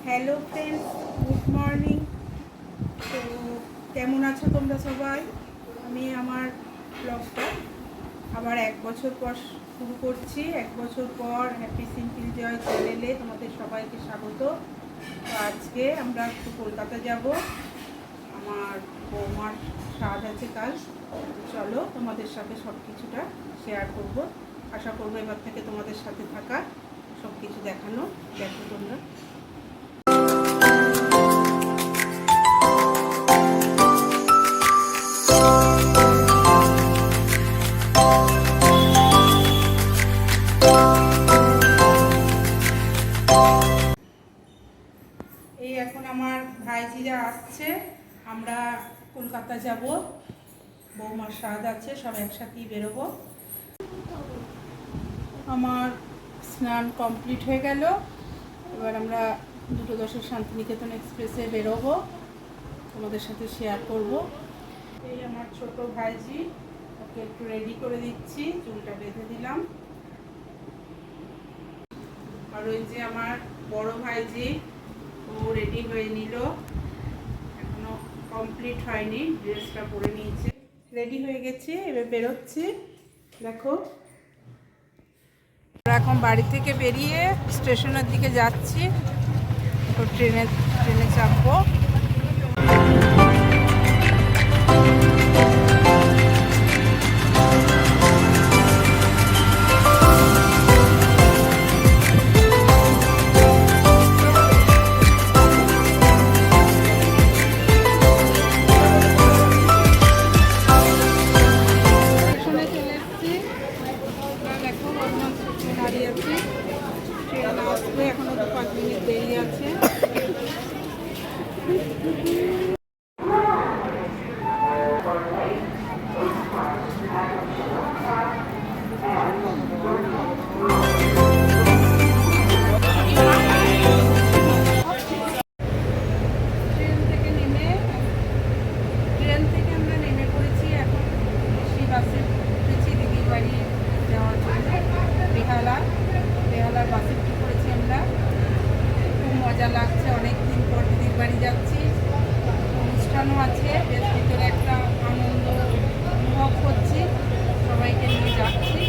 Hello friends, good morning. তো কেমন আছো তোমরা সবাই? আমি আমার ব্লগটা আবার 1 বছর পর শুরু করছি। 1 বছর পর হ্যাপি সিম্পল জয় চ্যানেলে তোমাদের সবাইকে স্বাগত। তো আজকে আমরা একটু কলকাতা যাব, আমার বৌমার স্বাদ আছে কাল। চলো তোমাদের সাথে সব কিছুটা শেয়ার করব। আশা করবো এবার থেকে তোমাদের সাথে থাকা, সব কিছু দেখানো। দেখো তোমরা। এই এখন আমার ভাইজিরা আসছে, আমরা কলকাতা যাব, বৌমার স্বাদ আছে, সব একসাথেই বেরোবো। আমার স্নান কমপ্লিট হয়ে গেল, এবার আমরা 2:10 শান্তিনিকেতন এক্সপ্রেসে বেরোবো, তোমাদের সাথে শেয়ার করব। এই আমার ছোট ভাইজি, ওকে একটু রেডি করে দিচ্ছি, চুলটা বেঁধে দিলাম। আর ওই যে আমার বড় ভাইজি, ও রেডি হয়ে নিল, এখনো কমপ্লিট হয়নি, ড্রেসটা পরে নিয়েছে। রেডি হয়ে গেছি, এবার বেরোচ্ছি। দেখো আমরা এখন বাড়ি থেকে বেরিয়ে স্টেশনের দিকে যাচ্ছি, তো ট্রেনে চাপবো। এখনো 2-5 মিনিট দেরি আছে। ট্রেন থেকে আমরা নেমে পড়েছি, এখন সেই বাসে উঠেছি দিদির বাড়ি যাওয়ার জন্য। বেহালার বাসে উঠে পড়েছি আমরা। খুব মজা লাগছে, অনেকদিন পর দিদির বাড়ি যাচ্ছি। অনুষ্ঠানও আছে, বেশ ভিতরে একটা আনন্দ অনুভব করছি, সবাইকে নিয়ে যাচ্ছি।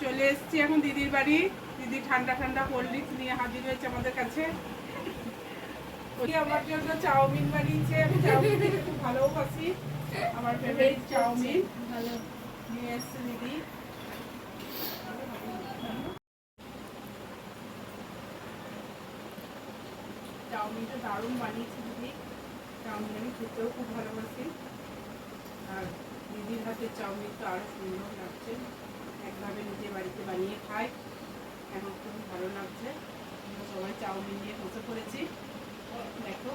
চলে এসছি এখন দিদির বাড়ি। দিদি ঠান্ডা ঠান্ডা কোল্ড ড্রিঙ্কস নিয়ে হাজির হয়েছে আমাদের কাছে। আমার জন্য চাউমিন বানিয়েছে, আমি চাউমিন খেতে খুব ভালোবাসি, আমার ফেভারিট চাউমিন ভালো নিয়ে এসছে দিদি। চাউমিনটা দারুণ বানিয়েছে দিদি, চাউমিন আমি খেতেও খুব ভালোবাসি, আর দিদির হাতের চাউমিন তো আরও সুন্দর লাগছে। একভাবে নিজে বাড়িতে বানিয়ে খাই, এখন খুব ভালো লাগছে। আমরা সবাই চাউমিন নিয়ে বসে পড়েছি, দেখো।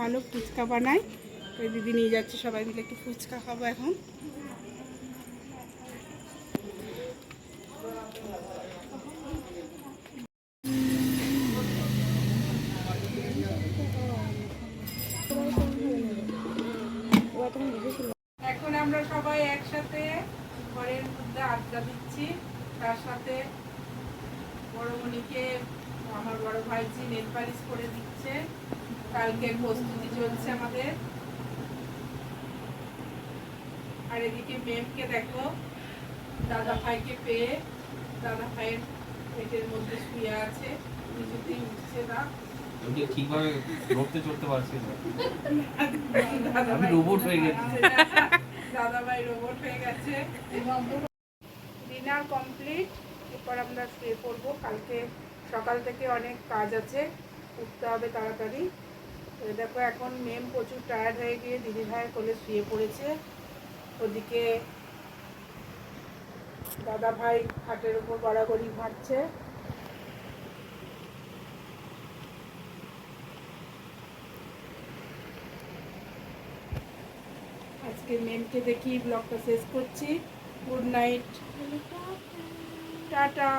ভালো ফুচকা বানায়। তো দিদি নিয়ে যাচ্ছে, সবাই মিলে একটু ফুচকা খাবো এখন। এখন আমরা সবাই একসাথে ঘরের মধ্যে আড্ডা দিচ্ছি। তার সাথে বড়মণিকে আমার বড় ভাইজি নেল পালিশ করে দিচ্ছে। কালকের প্রস্তুতি চলছে আমাদের। আর এদিকে মেমকে দেখো, দাদা ভাইকে পেয়ে দাদা ভাইয়ের পেটের মধ্যে শুয়ে আছে, কিছুতেই উঠছে না। ঠিকভাবে রোবতে চড়তে পারছি না, আমি রোবট হয়ে গেছি। দাদা ভাই রোবট হয়ে গেছে। ডিনার কমপ্লিট, এরপর আমরা শুয়ে পড়বো। কালকে সকাল থেকে অনেক কাজ আছে, উঠতে হবে তাড়াতাড়ি। দেখো এখন মেম প্রচুর টায়ার্ড হয়ে গিয়ে দিদি ভাইয়ের কোলে শুয়ে পড়েছে। ওদিকে দাদা ভাই খাটের উপর গড়াগড়ি ঘাটছে। আজকে মেমকে দেখি ব্লগটা শেষ করছি। Good night, tata.